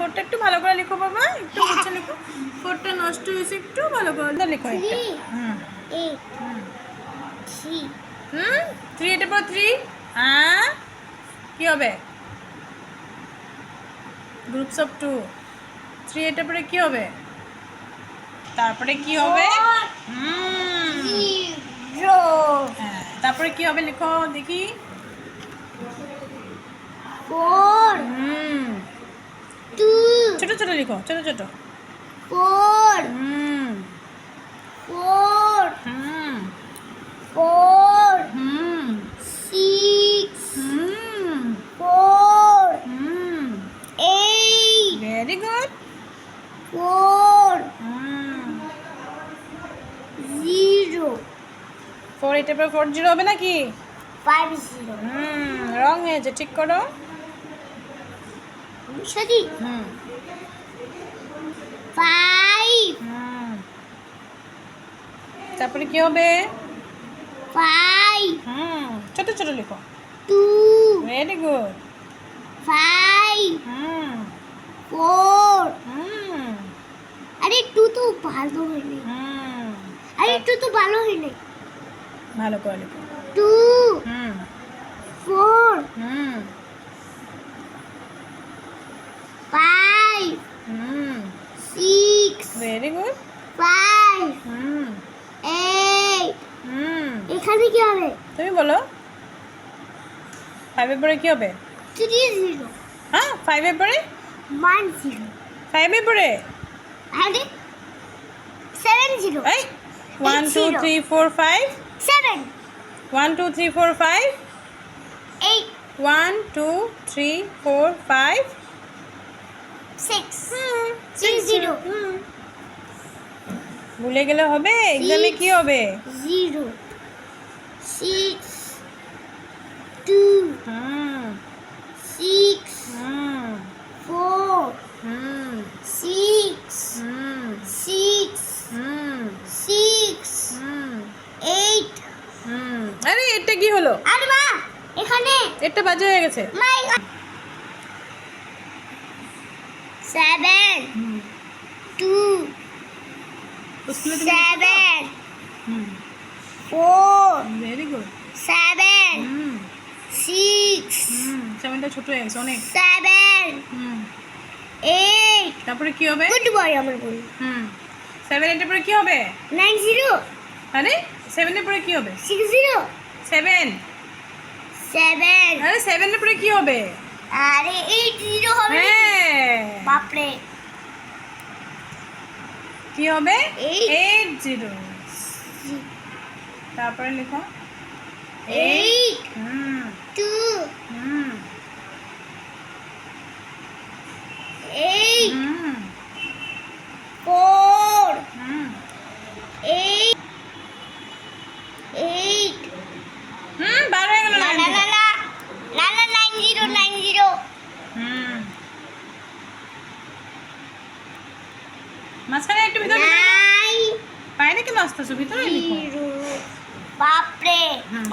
ফোরটা একটু ভালো করে লিখো বাবা, একটু মুছে লিখো। ফোরটা নষ্ট হয়েছে, একটু ভালো করে লিখো একটা। থ্রি, এটার পর থ্রি কি হবে? Groups of two. থ্রি এটার পরে কি হবে? তারপরে কি হবে? তারপরে কি হবে লিখো দেখি। ফোর, টু, ছোট ছোট লিখো, ছোট ছোট। Four, four, four, six, four, eight, very good. Four, zero, four এটার পর ফোর জিরো হবে নাকি? Five, zero. রং হয়েছে, ঠিক করো। সরি, ফাইভ, তারপরে কি হবে? ফাইভ, ছোট ছোট লিখো। Two, very good. Five, four. আরে টু তো ভালো হয়নি। আরে টু তো ভালো হয়নি। ভালো করে লিখো। Two, four, five, six, very good. Five, eight. এখানে কি হবে? তুমি বলো। ফাইভের পরে কি হবে? থ্রি, জিরো, ফাইভের পরে? One, zero. ফাইভের পরে? আরে সেভেন, জিরো। এই 1 2 3 4 5। সেভেন, 1 2 3 4 5। এইট, 1 2 3 4 5। সিক্স, জিরো, ভুলে গেলে হবে? এক্সামে কি হবে? Zero, six, two, six, four, six, six, six, eight. আরে এটা কি হলো? আরে মা, এখানে এটা বাজে হয়ে গেছে। My seven, two, seven, four, very good. Seven, six, সেভেনটা ছোট হয়ে গেছে অনেক। Seven, eight. তারপরে কি হবে? গুড বয় আমার বই। সেভেন এটার পরে কি হবে? নাইন, জিরো, আরে সেভেনের পরে কি হবে? Six, zero, seven. সেভেন। আরে সেভেনের পরে কি হবে? আরে এইট, জিরো হবে। বাপরে, কি হবে? Eight. 8 0। তারপরে লিখো eight, two, eight, four, eight, eight. 12 হয়ে গেল। না না না না না না, নাইন, জিরো, নাইন, জিরো। মাঝখানে একটু ভিতরে নাইন, বাইরে কেন আসতেছো? ভিতরে লিখো। জিরো। বাপরে,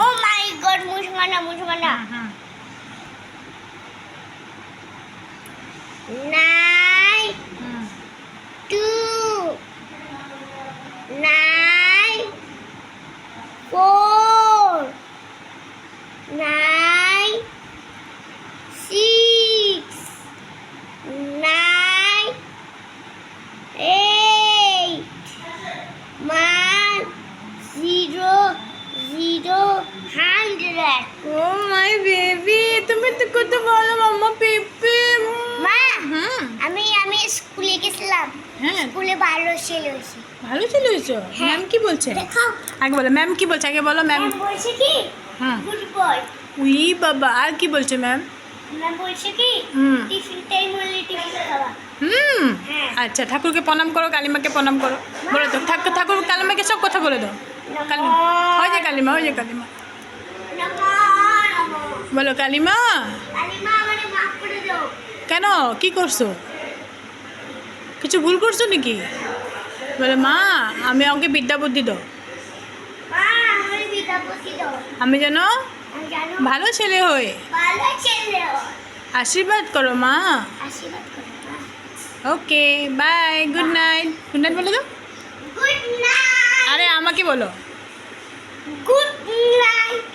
ও মাই গড, মুশমানা, মুশমানা। Nine, two, nine, four, nine, six, nine, eight, one, zero, zero, hundred. Oh my baby, তুমি তো কত ভালো মাম্মা পেপে। মা, আমি স্কুলে গেছিলাম। হ্যাঁ, স্কুলে ভালো ছেলে হয়েছে। ভালো চলেছো। ম্যাম কি বলছে? দেখাও। আগে বলো ম্যাম কি বলছে, আগে বলো ম্যাম। ম্যাম বলছে কি? Good boy. উই বাবা, আর কি বলছে ম্যাম? ম্যাম বলছে কি? টিফিন টাইম হলে টিফিন খাওয়া। আচ্ছা, ঠাকুরকে প্রণাম করো, কালিমাকে প্রণাম করো। বলে দাও ঠাকুর কালিমাকে সব কথা বলে দাও। কালিমা, ওই যে কালিমা, ওই যে কালিমা। নমো নমো। বলো কালিমা। কালিমা, আমারে মাফ করে দাও। কেন, কি করছো? কিছু ভুল করছো নাকি? বলে মা, আমি ওকে বিদ্যা বুদ্ধি দাও। মা, আমারে বিদ্যা বুদ্ধি দাও। আমি যেন আমি জানো ভালো ছেলে হই। ভালো ছেলে হও। আশীর্বাদ করো মা। আশীর্বাদ করো মা। Okay bye, good night. Good night বলে দাও। Good night. আরে আমাকে বলো। Good night.